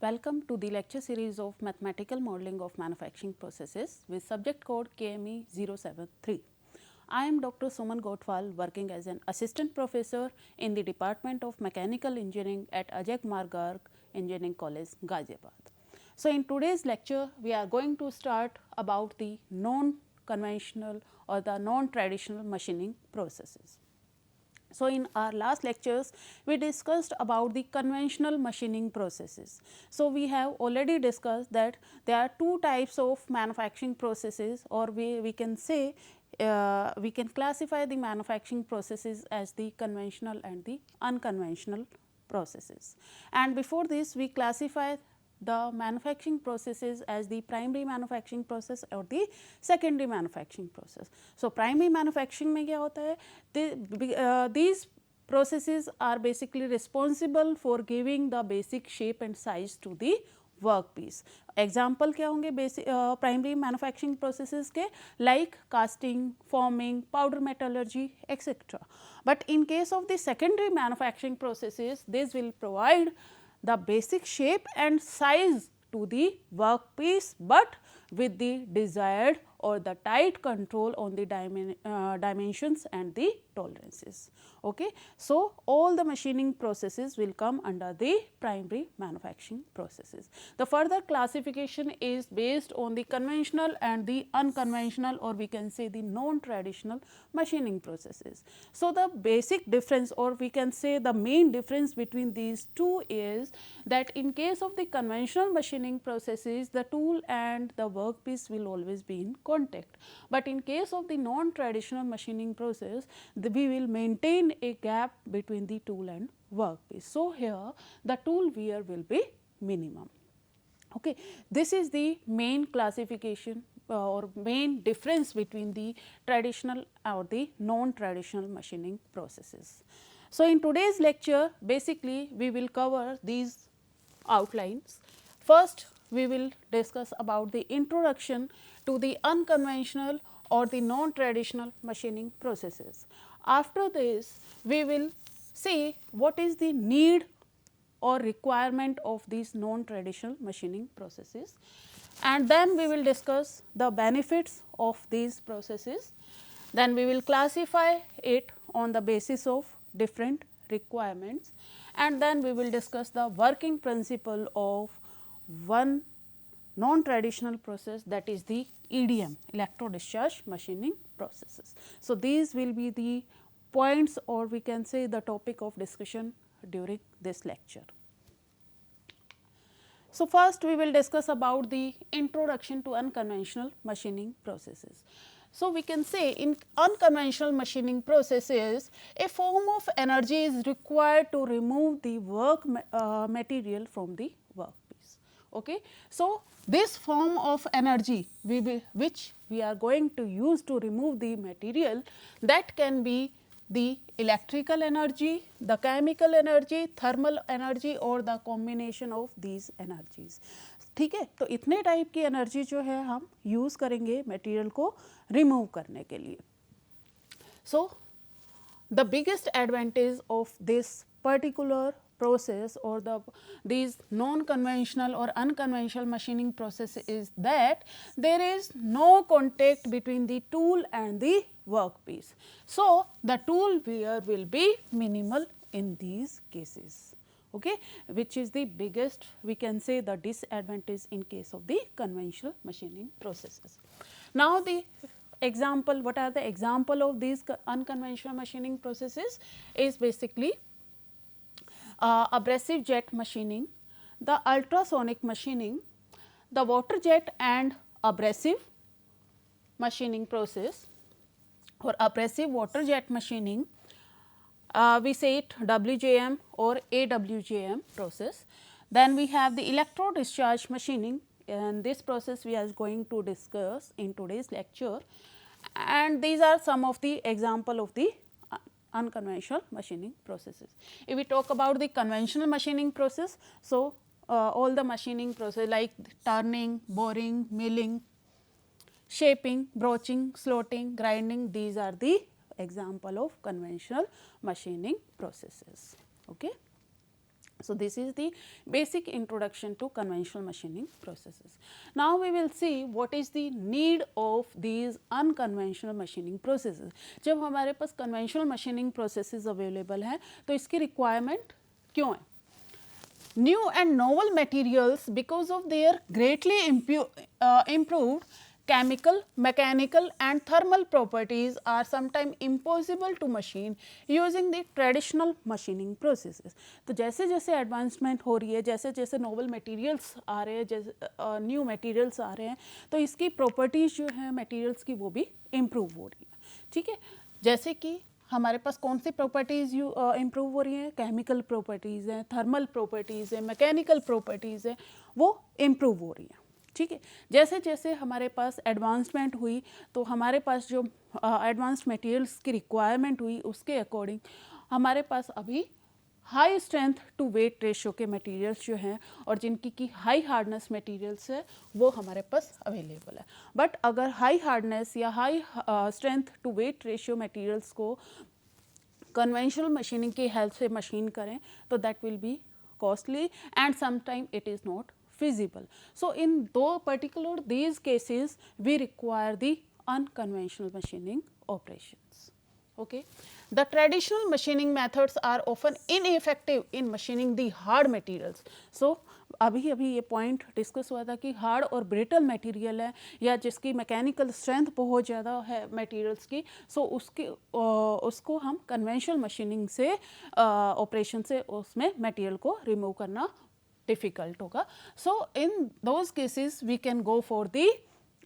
Welcome to the lecture series of Mathematical Modeling of Manufacturing Processes with subject code KME 073. I am Dr. Suman Gotwal, working as an assistant professor in the Department of Mechanical Engineering at Ajay Kumar Garg Engineering College, Ghaziabad. So, in today's lecture, we are going to start about the non-conventional or the non-traditional machining processes. So, in our last lectures, we discussed about the conventional machining processes. So, we have already discussed that there are two types of manufacturing processes, or we can say we can classify the manufacturing processes as the conventional and the unconventional processes. And before this, we classify the manufacturing processes as the primary manufacturing process or the secondary manufacturing process. So, primary manufacturing में क्या होता है, these processes are basically responsible for giving the basic shape and size to the workpiece. Example क्या होंगे basic primary manufacturing processes के, like casting, forming, powder metallurgy, etc. But in case of the secondary manufacturing processes, this will provide the basic shape and size to the workpiece, but with the desired or the tight control on the dimensions and the tolerances. Okay. So, all the machining processes will come under the primary manufacturing processes. The further classification is based on the conventional and the unconventional, or we can say the non-traditional machining processes. So, the basic difference, or we can say the main difference between these two is that in case of the conventional machining processes, the tool and the workpiece will always be in contact. But in case of the non-traditional machining process, we will maintain a gap between the tool and workpiece. So, here the tool wear will be minimum. Okay. This is the main classification or main difference between the traditional or the non-traditional machining processes. So, in today's lecture, basically we will cover these outlines. First, we will discuss about the introduction to the unconventional or the non-traditional machining processes. After this, we will see what is the need or requirement of these non-traditional machining processes, and then we will discuss the benefits of these processes. Then we will classify it on the basis of different requirements, and then we will discuss the working principle of one non-traditional process, that is the EDM, electro discharge machining processes. So, these will be the points, or we can say the topic of discussion during this lecture. So, first we will discuss about the introduction to unconventional machining processes. So, we can say in unconventional machining processes, a form of energy is required to remove the work material from the workpiece. Okay. So, this form of energy which we are going to use to remove the material, that can be the electrical energy, the chemical energy, thermal energy, or the combination of these energies. ठीक है. तो इतने type की energy जो है हम use करेंगे material को रिमूव करने के लिए. So, the biggest advantage of this particular process or these non-conventional or unconventional machining process is that there is no contact between the tool and the workpiece. So, the tool wear will be minimal in these cases, okay, which is the biggest, we can say, the disadvantage in case of the conventional machining processes. Now, the example, what are the example of these unconventional machining processes is basically abrasive jet machining, the ultrasonic machining, the water jet and abrasive machining process, or abrasive water jet machining, we say it WJM or AWJM process. Then we have the electro discharge machining, and this process we are going to discuss in today's lecture, and these are some of the example of the unconventional machining processes. If we talk about the conventional machining process, so all the machining process like turning, boring, milling, shaping, broaching, slotting, grinding, these are the example of conventional machining processes. Okay. So this is the basic introduction to conventional machining processes. Now we will see what is the need of these unconventional machining processes. जब हमारे पास conventional machining processes available हैं तो इसकी requirement क्यों है? New and novel materials, because of their greatly improved chemical, mechanical and thermal properties, are sometimes impossible to machine using the traditional machining processes. तो जैसे जैसे एडवांसमेंट हो रही है, जैसे जैसे नोवल मटेरियल्स आ रहे हैं, जैसे न्यू मटेरियल्स आ रहे हैं, तो इसकी प्रॉपर्टीज़ जो है मटेरियल्स की वो भी इम्प्रूव हो रही है. ठीक है, जैसे कि हमारे पास कौन सी प्रॉपर्टीज़ इम्प्रूव हो रही हैं, केमिकल प्रॉपर्टीज़ हैं, थर्मल प्रॉपर्टीज़ हैं, मैकेनिकल प्रॉपर्टीज़ हैं, वो इम्प्रूव हो रही हैं. ठीक है, जैसे जैसे हमारे पास एडवांसमेंट हुई तो हमारे पास जो एडवांस्ड मटेरियल्स की रिक्वायरमेंट हुई उसके अकॉर्डिंग हमारे पास अभी high strength to weight ratio के मटेरियल्स जो हैं और जिनकी की हाई हार्डनेस मटेरियल्स है वो हमारे पास अवेलेबल है. बट अगर हाई हार्डनेस या high strength to weight ratio materials को कन्वेंशनल मशीनिंग की हेल्प से मशीन करें तो that will be costly and sometime it is not feasible. So in these cases we require the unconventional machining operations. Okay, the traditional machining methods are often ineffective in machining the hard materials. So अभी ये point discuss हुआ था कि hard और brittle material है या जिसकी mechanical strength बहुत ज़्यादा है मटेरियल्स की, सो उसको हम कन्वेंशनल मशीनिंग से ऑपरेशन से उसमें मटेरियल को रिमूव करना difficult होगा. So in those cases we can go for the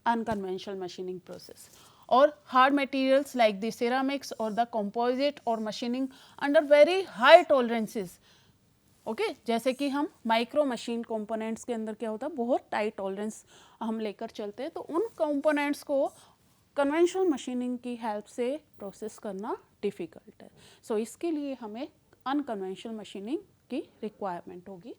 unconventional machining process. Or hard materials like the ceramics or the composite or machining under very high tolerances. Okay, जैसे कि हम micro machine components के अंदर क्या होता है, बहुत tight tolerance हम लेकर चलते हैं, तो उन कंपोनेंट्स को कन्वेंशनल मशीनिंग की हेल्प से प्रोसेस करना डिफ़िकल्ट है. सो इसके लिए हमें अनकन्वेंशनल मशीनिंग की रिक्वायरमेंट होगी.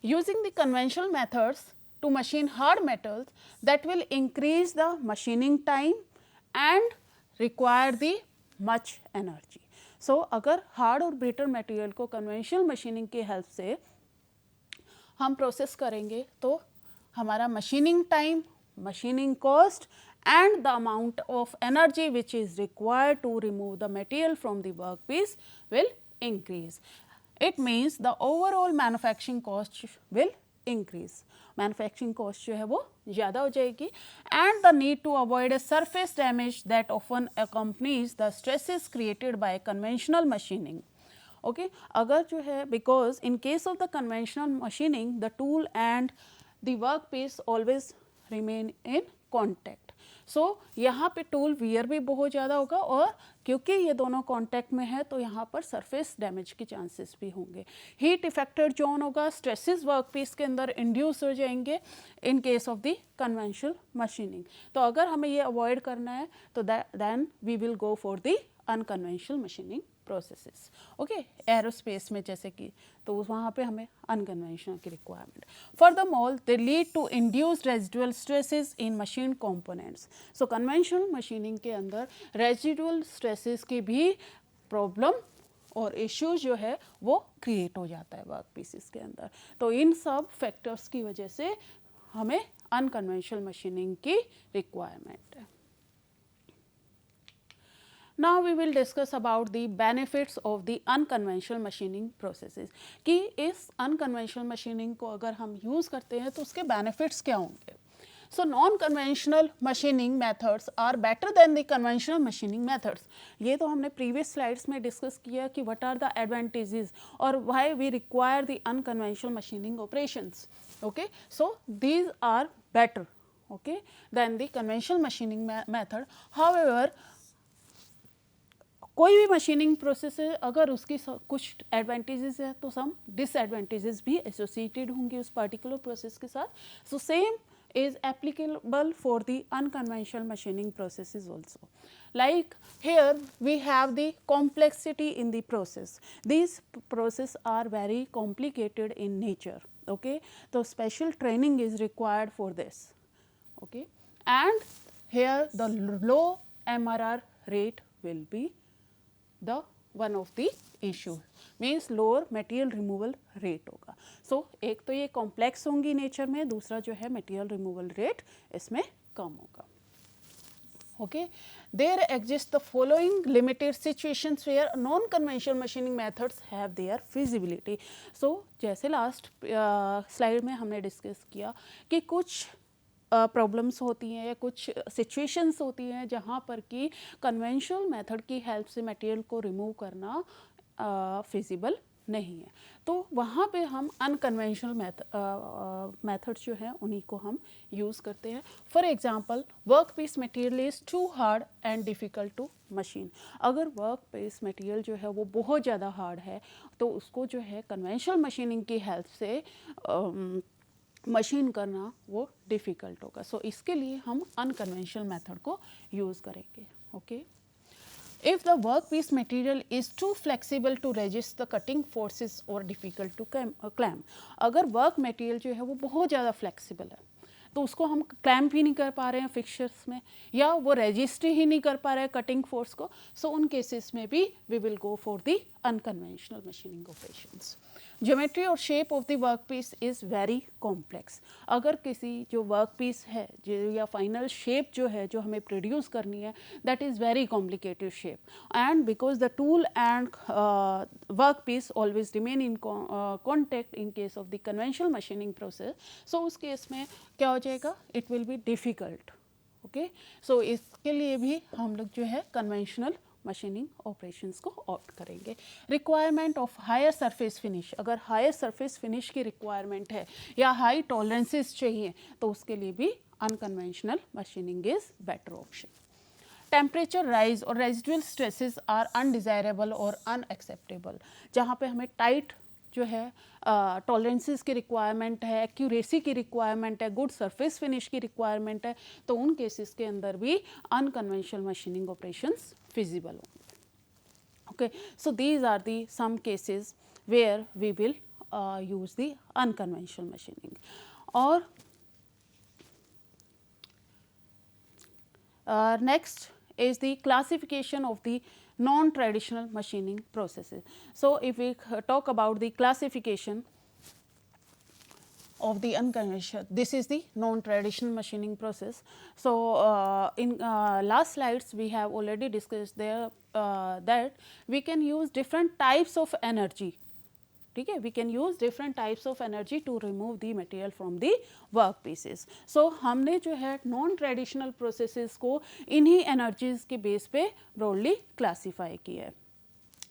Using the conventional methods to machine hard metals, that will increase the machining time and require the much energy. So अगर hard और brittle material को conventional machining की help से हम process करेंगे तो हमारा machining time, machining cost and the amount of energy which is required to remove the material from the workpiece will increase. It means the overall manufacturing cost will increase. Manufacturing cost जो है वो ज़्यादा हो जाएगी and the need to avoid a surface damage that often accompanies the stresses created by conventional machining. Okay, अगर जो है because in case of the conventional machining the tool and the workpiece always remain in contact. सो यहाँ पे tool wear भी बहुत ज़्यादा होगा और क्योंकि ये दोनों कांटेक्ट में है तो यहाँ पर सरफेस डैमेज के चांसेस भी होंगे. हीट इफेक्टेड जोन होगा, स्ट्रेसेस वर्कपीस के अंदर इंड्यूस हो जाएंगे in case of the conventional machining. तो अगर हमें ये अवॉइड करना है तो then we will go for the unconventional machining processes. Okay, aerospace में जैसे कि तो वहाँ पे हमें अनकन्वेंशनल की requirement. Furthermore they lead to induced residual stresses in machine components. So conventional machining के अंदर रेजिडुअल स्ट्रेसेस की भी प्रॉब्लम और इश्यूज जो है वो क्रिएट हो जाता है वर्क पीसेस के अंदर. तो इन सब फैक्टर्स की वजह से हमें अनकन्वेंशनल मशीनिंग की रिक्वायरमेंट है. Now we will discuss about the benefits of the unconventional machining processes. कि इस unconventional machining को अगर हम use करते हैं तो उसके benefits क्या होंगे. So non-conventional machining methods are better than the conventional machining methods. ये तो हमने previous slides में discuss किया कि what are the advantages और why we require the unconventional machining operations. Okay, so these are better, okay, than the conventional machining method. However, कोई भी machining process है अगर उसकी कुछ एडवांटेजेस है तो सम डिसएडवांटेजेस भी एसोसिएटेड होंगे उस पर्टिकुलर प्रोसेस के साथ. So same is applicable for the unconventional machining processes also. Like here we have the complexity in the process. These processes are very complicated in nature. Okay, so special training is required for this. Okay, and here the low MRR rate will be the one of the issue means lower material removal rate होगा. सो एक तो ये complex होंगी nature में, दूसरा जो है material removal rate इसमें कम होगा. Okay, there exist the following limited situations where non-conventional machining methods have their feasibility. So जैसे लास्ट स्लाइड में हमने डिस्कस किया कि कुछ प्रॉब्लम्स होती हैं या कुछ सिचुएशंस होती हैं जहाँ पर कि कन्वेंशनल मेथड की हेल्प से मटेरियल को रिमूव करना फिजिबल नहीं है, तो वहाँ पे हम अनकन्वेंशनल मेथड्स जो हैं उन्हीं को हम यूज़ करते हैं. For example, work piece material is too hard and difficult to machine. अगर वर्क पीस मटेरियल जो है वो बहुत ज़्यादा हार्ड है तो उसको जो है कन्वेंशनल मशीनिंग की हेल्प से मशीन करना वो डिफ़िकल्ट होगा. सो इसके लिए हम अनकन्वेंशनल मेथड को यूज़ करेंगे. Okay, if the workpiece material is too flexible to resist the cutting forces or difficult to clamp. अगर वर्क मटेरियल जो है वो बहुत ज़्यादा फ्लेक्सिबल है तो उसको हम क्लैम्प ही नहीं कर पा रहे हैं फिक्सचर्स में, या वो रेजिस्ट ही नहीं कर पा रहे हैं कटिंग फोर्स को, सो उन केसेस में भी we will go for the unconventional machining operations. Geometry और shape of the work piece is very complex. अगर किसी जो वर्क पीस है जो या फाइनल शेप जो है जो हमें प्रोड्यूस करनी है that is very complicated shape, and because the tool and work piece always remain in contact in case of the conventional machining process, so उस केस में क्या हो जाएगा, it will be difficult. Okay, so इसके लिए भी हम लोग जो है कन्वेंशनल मशीनिंग ऑपरेशंस को ऑप्ट करेंगे. Requirement of higher surface finish, अगर हायर सरफेस फिनिश की रिक्वायरमेंट है या हाई टॉलरेंसेस चाहिए तो उसके लिए भी unconventional machining is better option. Temperature rise और रेजिडुअल स्ट्रेसेस आर अनडिज़ायरेबल और अनएक्सेप्टेबल. जहाँ पे हमें टाइट जो है टॉलरेंसेस की रिक्वायरमेंट है, एक्यूरेसी की रिक्वायरमेंट है, गुड सरफेस फिनिश की रिक्वायरमेंट है, तो उन केसेस के अंदर भी अनकन्वेंशनल मशीनिंग ऑपरेशंस फिजिबल होंगे. Okay, so these are the some cases where we will use the unconventional machining. और next is the classification of the non-traditional machining processes. So if we talk about the classification of the unconventional, this is the non-traditional machining process. So in last slides we have already discussed there that we can use different types of energy. ठीक है, we can use different types of energy to remove the material from the work pieces. So हमने जो है non traditional processes को इन्हीं energies के base पे broadly classify किया है.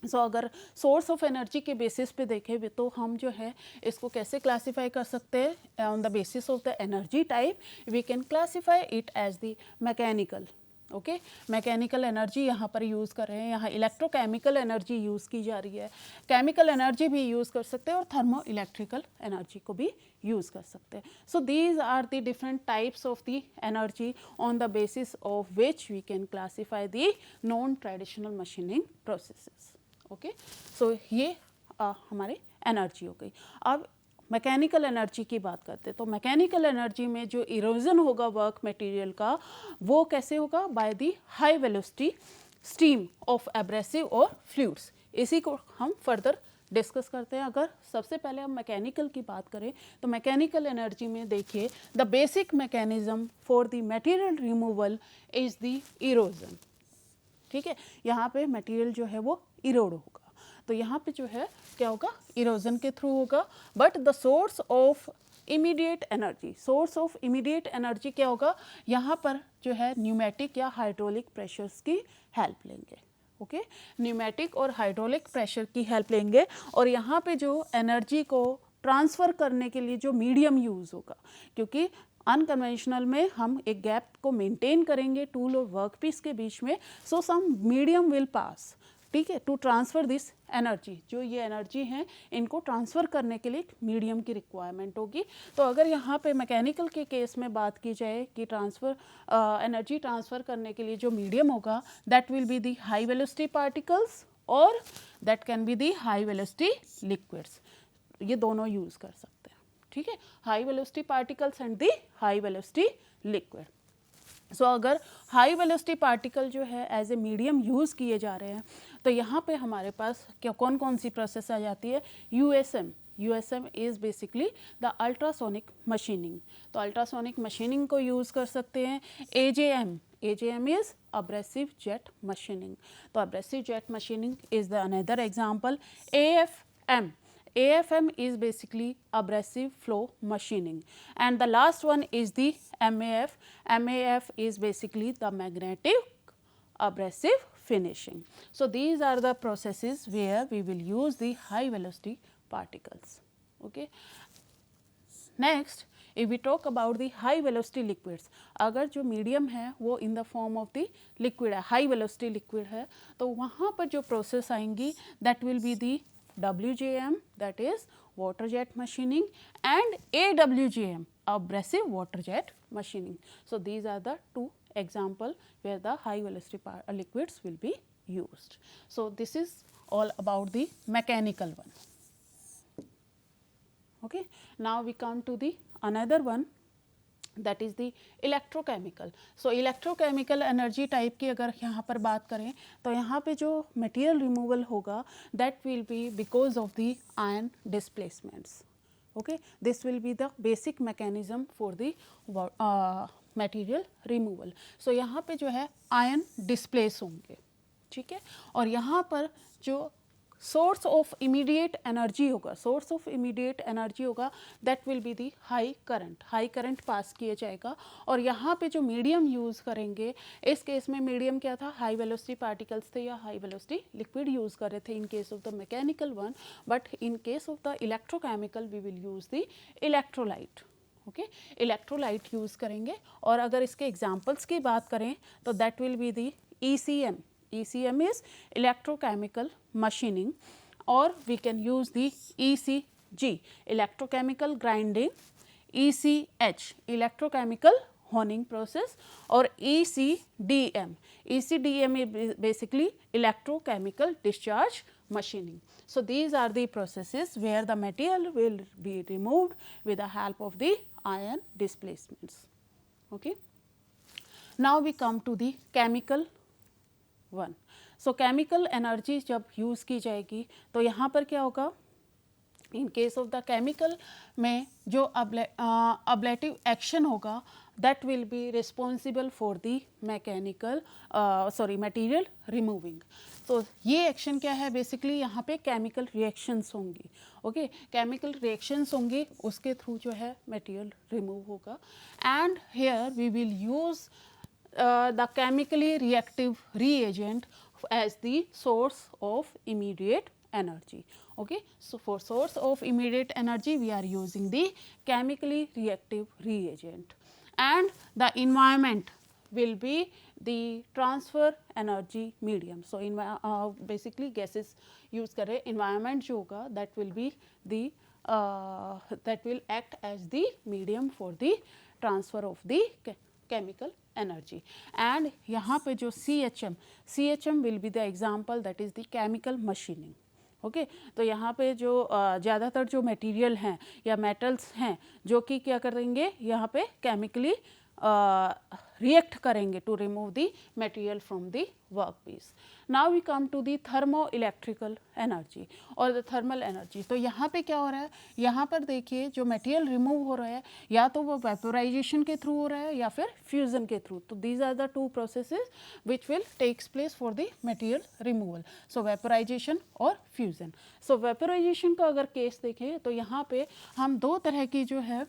सो अगर सोर्स ऑफ एनर्जी के बेसिस पे देखें तो हम जो है इसको कैसे क्लासीफाई कर सकते हैं, on the basis of the energy type we can classify it as the mechanical. Okay, mechanical energy यहाँ पर यूज़ कर रहे हैं, यहाँ इलेक्ट्रोकेमिकल एनर्जी यूज़ की जा रही है, केमिकल एनर्जी भी यूज़ कर सकते हैं और थर्मो इलेक्ट्रिकल एनर्जी को भी यूज़ कर सकते हैं. So these are the different types of the energy on the basis of which we can classify the non traditional machining processes. Okay, so ये हमारे एनर्जी हो गई. अब मैकेनिकल एनर्जी की बात करते हैं तो मैकेनिकल एनर्जी में जो इरोजन होगा वर्क मटेरियल का वो कैसे होगा, by the high velocity steam of abrasive और फ्लूइड्स. इसी को हम फर्दर डिस्कस करते हैं. अगर सबसे पहले हम मैकेनिकल की बात करें तो मैकेनिकल एनर्जी में देखिए the basic mechanism for the material removal is the erosion. ठीक है, यहाँ पे मटेरियल जो है वो इरोड होगा, तो यहाँ पे जो है क्या होगा, इरोजन के थ्रू होगा. But the source of immediate energy, source of immediate energy क्या होगा, यहाँ पर जो है न्यूमेटिक या हाइड्रोलिक प्रेशर्स की हेल्प लेंगे. ओके, न्यूमेटिक और हाइड्रोलिक प्रेशर की हेल्प लेंगे और यहाँ पे जो एनर्जी को ट्रांसफ़र करने के लिए जो मीडियम यूज़ होगा, क्योंकि अनकन्वेंशनल में हम एक गैप को मेंटेन करेंगे टूल और वर्क पीस के बीच में, सो सम मीडियम विल पास. ठीक है, टू ट्रांसफ़र दिस एनर्जी, जो ये एनर्जी हैं इनको ट्रांसफ़र करने के लिए मीडियम की रिक्वायरमेंट होगी. तो अगर यहाँ पे मैकेनिकल के केस में बात की जाए कि एनर्जी ट्रांसफ़र करने के लिए जो मीडियम होगा that will be the high velocity particles और that can be the high velocity liquids. ये दोनों यूज़ कर सकते हैं. ठीक है, high velocity particles and the high velocity liquid. So अगर हाई वेलोसिटी पार्टिकल जो है एज ए मीडियम यूज़ किए जा रहे हैं तो यहाँ पे हमारे पास क्या कौन कौन सी प्रोसेस आ जाती है, USM is basically the ultrasonic machining. तो अल्ट्रासोनिक मशीनिंग को यूज़ कर सकते हैं। AJM is abrasive jet machining. तो abrasive jet machining is the another example. AFM is basically abrasive flow machining, and the last one is the MAF. MAF is basically the magnetic abrasive finishing. So these are the processes where we will use the high velocity particles. Okay. Next, if we talk about the high velocity liquids, अगर जो medium है वो in the form of the liquid है, high velocity liquid है, तो वहाँ पर जो process आएंगी that will be the WJM, that is water jet machining, and AWJM, abrasive water jet machining. So these are the two example where the high velocity liquids will be used. So this is all about the mechanical one. Okay. Now we come to the another one, that is the electrochemical. So electrochemical energy type की अगर यहाँ पर बात करें तो यहाँ पे जो material removal होगा that will be because of the ion displacements. Okay, this will be the basic mechanism for the material removal. So यहाँ पे जो है ion displace होंगे, ठीक है, और यहाँ पर जो सोर्स ऑफ इमीडिएट एनर्जी होगा, that will be the high current pass किया जाएगा। और यहाँ पे जो मीडियम यूज़ करेंगे, इस केस में मीडियम क्या था, हाई वेलोसिटी पार्टिकल्स थे या हाई वेलोसिटी लिक्विड यूज़ कर रहे थे in case of the mechanical one, but in case of the electrochemical we will use the electrolyte. Okay, electrolyte use करेंगे। और अगर इसके एग्जाम्पल्स की बात करें तो that will be the ECM is electrochemical machining, or we can use the ECG, electrochemical grinding, ECH, electrochemical honing process, or ECDM is basically electrochemical discharge machining. So these are the processes where the material will be removed with the help of the ion displacements. Okay. Now we come to the chemical one. So chemical energy जब use की जाएगी तो यहाँ पर क्या होगा, in case of the chemical में जो अब्लेटिव एक्शन होगा that will be responsible for the material removing. तो ये एक्शन क्या है, बेसिकली यहाँ पे केमिकल रिएक्शंस होंगी। ओके, केमिकल रिएक्शंस होंगी, उसके थ्रू जो है मटेरियल रिमूव होगा। And here we will use the chemically reactive reagent as the source of immediate energy. Okay, so for source of immediate energy we are using the chemically reactive reagent, and the environment will be the transfer energy medium. So basically gases use कर रहे, environment जो होगा that will be the that will act as the medium for the transfer of the chemical energy. And यहाँ पे जो CHM will be the example, that is the chemical machining. Okay, तो यहाँ पे जो ज़्यादातर जो मटेरियल हैं या मेटल्स हैं जो कि क्या करेंगे, यहाँ पे केमिकली रिएक्ट करेंगे to remove the material from the work piece. Now we come to the thermo electrical energy और द थर्मल एनर्जी। तो यहाँ पे क्या हो रहा है, यहाँ पर देखिए जो मटेरियल रिमूव हो रहा है या तो वो वेपोराइजेशन के थ्रू हो रहा है या फिर फ्यूजन के थ्रू। तो these are the two processes which will takes place for the material removal, so vaporization और फ्यूजन। सो वेपोराइजेशन का अगर केस देखें तो यहाँ पे हम दो तरह की जो है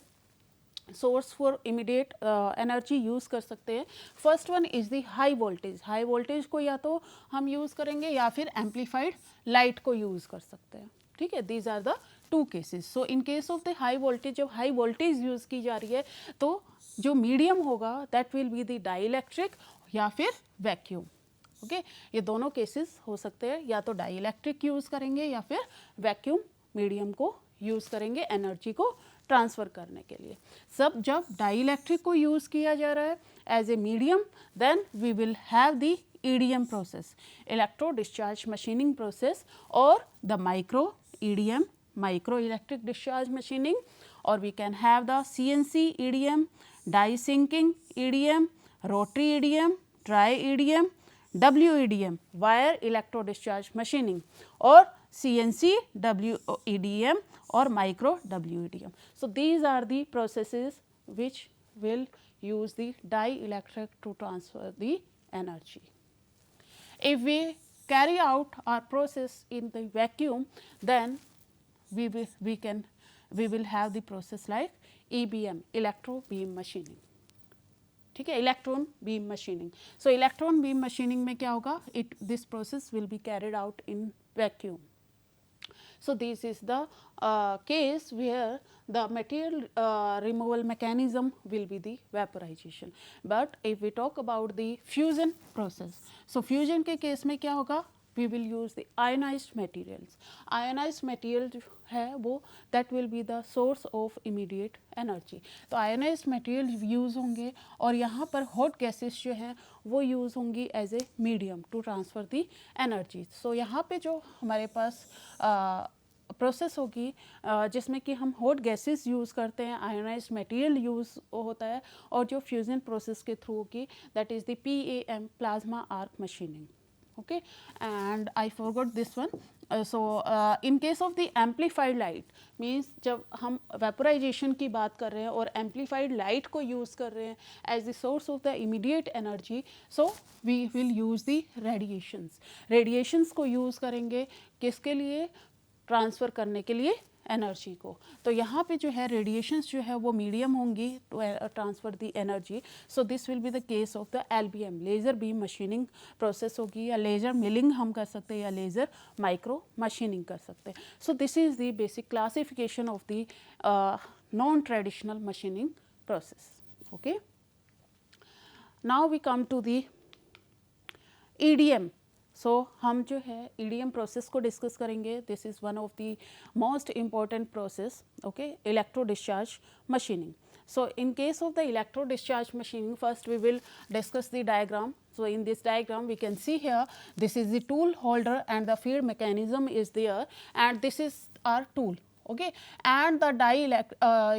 source for immediate energy use कर सकते हैं। First one is the high voltage को या तो हम यूज़ करेंगे या फिर एम्पलीफाइड लाइट को यूज़ कर सकते हैं, ठीक है। These are the two cases. So in case of the high voltage, जब हाई वोल्टेज यूज़ की जा रही है तो जो मीडियम होगा that will be the dielectric या फिर वैक्यूम। ओके, ये दोनों केसेस हो सकते हैं, या तो डाइलेक्ट्रिक यूज़ करेंगे या फिर वैक्यूम मीडियम को यूज़ करेंगे एनर्जी को ट्रांसफ़र करने के लिए। जब डाइलेक्ट्रिक को यूज़ किया जा रहा है as a medium, then we will have the EDM process, electro discharge machining process, और the micro EDM, micro electric discharge machining, और we can have the CNC EDM, die sinking EDM, rotary EDM, dry EDM, WEDM, wire electrodischarge machining, or CNC WEDM or micro WEDM. So these are the processes which will use the dielectric to transfer the energy. If we carry out our process in the vacuum, then we will have the process like EBM, electro beam machining. ठीक है, electron beam machining. सो electron beam machining में क्या होगा, this process will be carried out in vacuum. So this is the case where the material removal mechanism will be the vaporization. But if we talk about the fusion process, so fusion के case में क्या होगा, we will use the ionized materials. Ionized material जो है वो that will be the source of immediate energy. तो ionized material use होंगे और यहाँ पर hot gases जो हैं वो use होंगी as a medium to transfer the energy. So यहाँ पे जो हमारे पास प्रोसेस होगी जिसमें कि हम हॉट गैसेस यूज़ करते हैं, आयोनाइज्ड मटेरियल यूज़ होता है, और जो फ्यूजन प्रोसेस के थ्रू होगी that is the PAM, plasma arc machining. Okay, and I forgot this one. So in case of the amplified light means जब हम वेपोराइजेशन की बात कर रहे हैं और एम्पलीफाइड लाइट को यूज़ कर रहे हैं as the source of the immediate energy, so we will use the radiations. Radiations को यूज़ करेंगे किसके लिए, ट्रांसफ़र करने के लिए एनर्जी को. तो यहाँ पे जो है रेडिएशंस जो है वो मीडियम होंगी to transfer the energy. So this will be the case of the LBM, laser beam machining process होगी, या लेज़र मिलिंग हम कर सकते हैं या लेज़र माइक्रो मशीनिंग कर सकते हैं. So this is the basic classification of the non traditional machining process. Okay, now we come to the EDM. सो हम जो है EDM प्रोसेस को डिस्कस करेंगे. This is one of the most important process. Okay, electro discharge machining. So in case of the electro discharge machining, first we will discuss the diagram. So in this diagram we can see here, this is the tool holder and the feed mechanism is there, and this is our tool. Okay, and the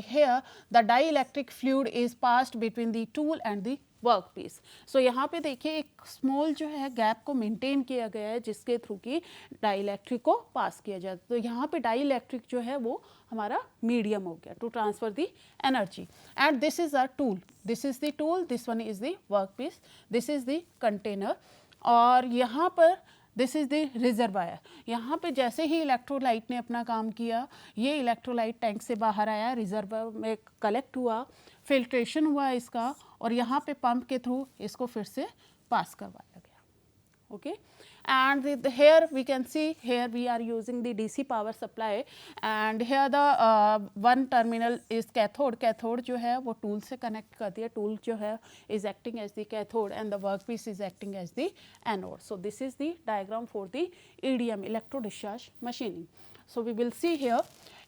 here the dielectric fluid is passed between the tool and the work piece. So यहाँ पे देखिए एक small जो है gap को maintain किया गया है जिसके थ्रू की डाइलेक्ट्रिक को पास किया जाता है. तो यहाँ पे डाइलेक्ट्रिक जो है वो हमारा मीडियम हो गया to transfer the energy. And this is our tool, this is the tool, this one is the work piece, this is the container. और यहाँ पर दिस इज़ द रिजर्वायर. यहाँ पे जैसे ही इलेक्ट्रोलाइट ने अपना काम किया, ये इलेक्ट्रोलाइट टैंक से बाहर आया, रिजर्वायर में कलेक्ट हुआ, फिल्ट्रेशन हुआ इसका, और यहाँ पे पंप के थ्रू इसको फिर से पास करवाया गया. Okay, and here we can see, here we are using the DC power supply, and here the one terminal is cathode. Cathode जो है वो टूल से कनेक्ट करती है, टूल जो है is acting as the cathode and the workpiece is acting as the anode. So this is the diagram for the EDM, electro discharge machining. So we will see here,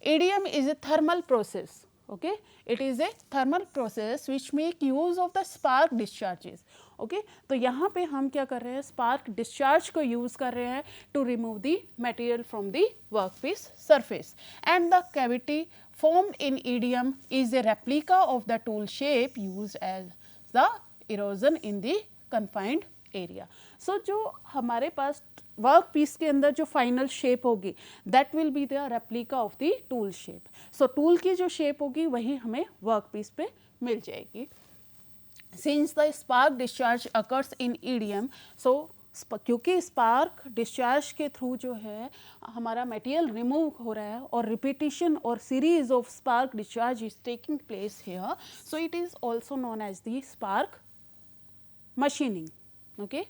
EDM is a thermal process. Okay, it is a thermal process which make use of the spark discharges. Okay, तो यहाँ पे हम क्या कर रहे हैं, spark discharge को use कर रहे हैं to remove the material from the workpiece surface. And the cavity formed in EDM is a replica of the tool shape used as the erosion in the confined area. So जो हमारे पास work piece के अंदर जो final shape होगी that will be the replica of the tool shape. So tool की जो shape होगी वही हमें वर्क पीस पे मिल जाएगी. Since the spark discharge occurs in EDM, so क्योंकि स्पार्क डिस्चार्ज के थ्रू जो है हमारा मटेरियल रिमूव हो रहा है और रिपीटिशन और series of spark discharge is taking place here, so it is also known as the spark machining. Okay,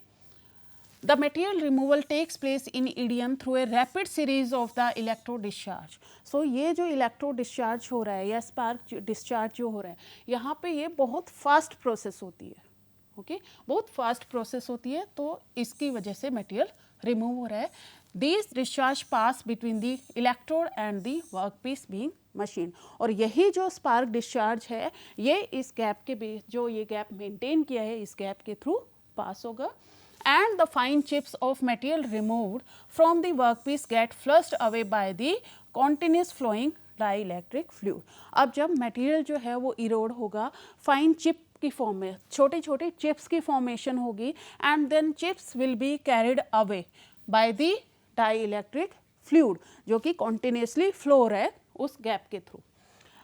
the material removal takes place in EDM through a rapid series of the electro discharge. So ये जो electro discharge हो रहा है या spark discharge जो हो रहा है, यहाँ पे ये बहुत fast process होती है. ओके, बहुत फास्ट प्रोसेस होती है, तो इसकी वजह से मटेरियल रिमूव हो रहा है. These discharge pass between the electrode and the workpiece being machine. और यही जो स्पार्क डिस्चार्ज है ये इस गैप के बीच, जो ये गैप मेंटेन किया है, इस गैप के थ्रू पास होगा. And the fine chips of material removed from the workpiece get flushed away by the continuous flowing dielectric fluid. अब जब मटेरियल जो है वो इरोड होगा, फाइन चिप की फॉर्म में छोटे छोटे चिप्स की फॉर्मेशन होगी and then chips will be carried away by the dielectric fluid जो कि कॉन्टिन्यूसली फ्लो रहा है उस गैप के through.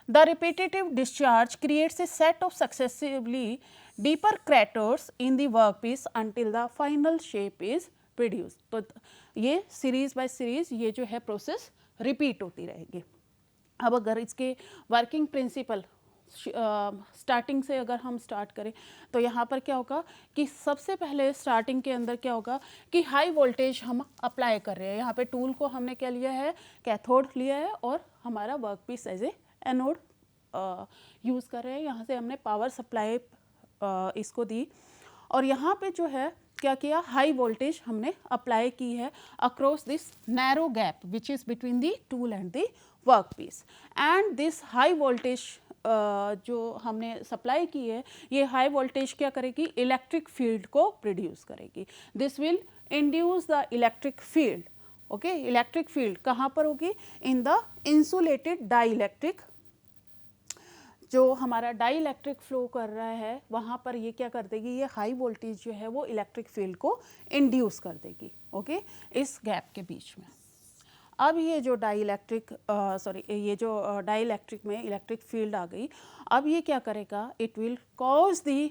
The repetitive discharge creates a set of successively deeper craters in the workpiece until the final shape is produced. तो ये series by series ये जो है प्रोसेस रिपीट होती रहेगी। अब अगर इसके वर्किंग प्रिंसिपल स्टार्टिंग से अगर हम स्टार्ट करें तो यहाँ पर क्या होगा कि सबसे पहले स्टार्टिंग के अंदर क्या होगा कि हाई वोल्टेज हम अप्लाई कर रहे हैं। यहाँ पे टूल को हमने क्या लिया है, कैथोड लिया है और हमारा work piece as a anode use कर रहे हैं। यहाँ से हमने पावर सप्लाई इसको दी और यहाँ पे जो है क्या किया, हाई वोल्टेज हमने अप्लाई की है across this narrow gap which is between the tool and the work piece. And this high voltage जो हमने सप्लाई की है, ये हाई वोल्टेज क्या करेगी, इलेक्ट्रिक फील्ड को प्रोड्यूस करेगी। This will induce the electric field. Okay, electric field कहाँ पर होगी, इन द इंसुलेटेड डाइलेक्ट्रिक, जो हमारा डाइलेक्ट्रिक फ्लो कर रहा है वहाँ पर ये क्या कर देगी, ये हाई वोल्टेज जो है वो इलेक्ट्रिक फील्ड को इंड्यूस कर देगी। ओके, इस गैप के बीच में। अब ये जो डाइलेक्ट्रिक ये जो डाइलेक्ट्रिक में इलेक्ट्रिक फील्ड आ गई, अब ये क्या करेगा, it will cause the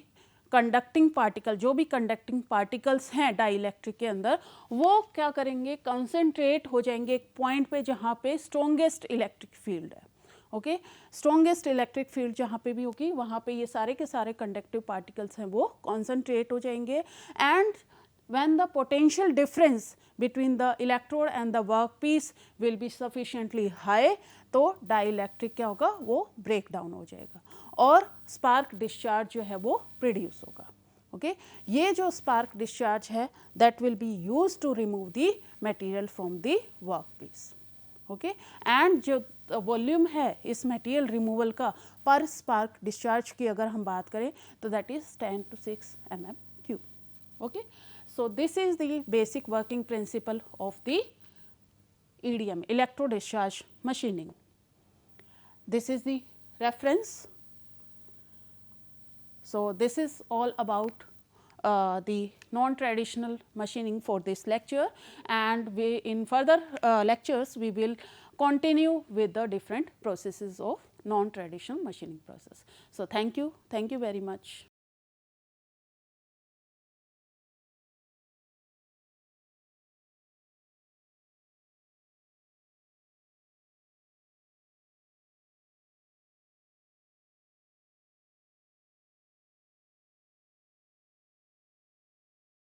conducting particle, जो भी कंडक्टिंग पार्टिकल्स हैं डाइलेक्ट्रिक के अंदर, वो क्या करेंगे, कंसंट्रेट हो जाएंगे एक पॉइंट पे जहाँ पे स्ट्रॉन्गेस्ट इलेक्ट्रिक फील्ड है। ओके, स्ट्रॉन्गेस्ट इलेक्ट्रिक फील्ड जहाँ पे भी होगी वहाँ पे ये सारे के सारे कंडक्टिव पार्टिकल्स हैं वो कॉन्सनट्रेट हो जाएंगे। And when the potential difference between the electrode and the workpiece will be sufficiently high, तो डाइलेक्ट्रिक क्या होगा, वो ब्रेक डाउन हो जाएगा और स्पार्क डिस्चार्ज जो है वो प्रोड्यूस होगा। ओके, ये जो स्पार्क डिस्चार्ज है that will be use to remove the material from the workpiece. Okay, and जो वॉल्यूम है इस मटेरियल रिमूवल का पर स्पार्क डिस्चार्ज की अगर हम बात करें तो that is 10 to 6 mm³। Okay, so this is the basic working principle of the EDM, electro discharge machining. This is the reference. So this is all about the non-traditional machining for this lecture, and we in further lectures we will continue with the different processes of non-traditional machining process. So thank you very much.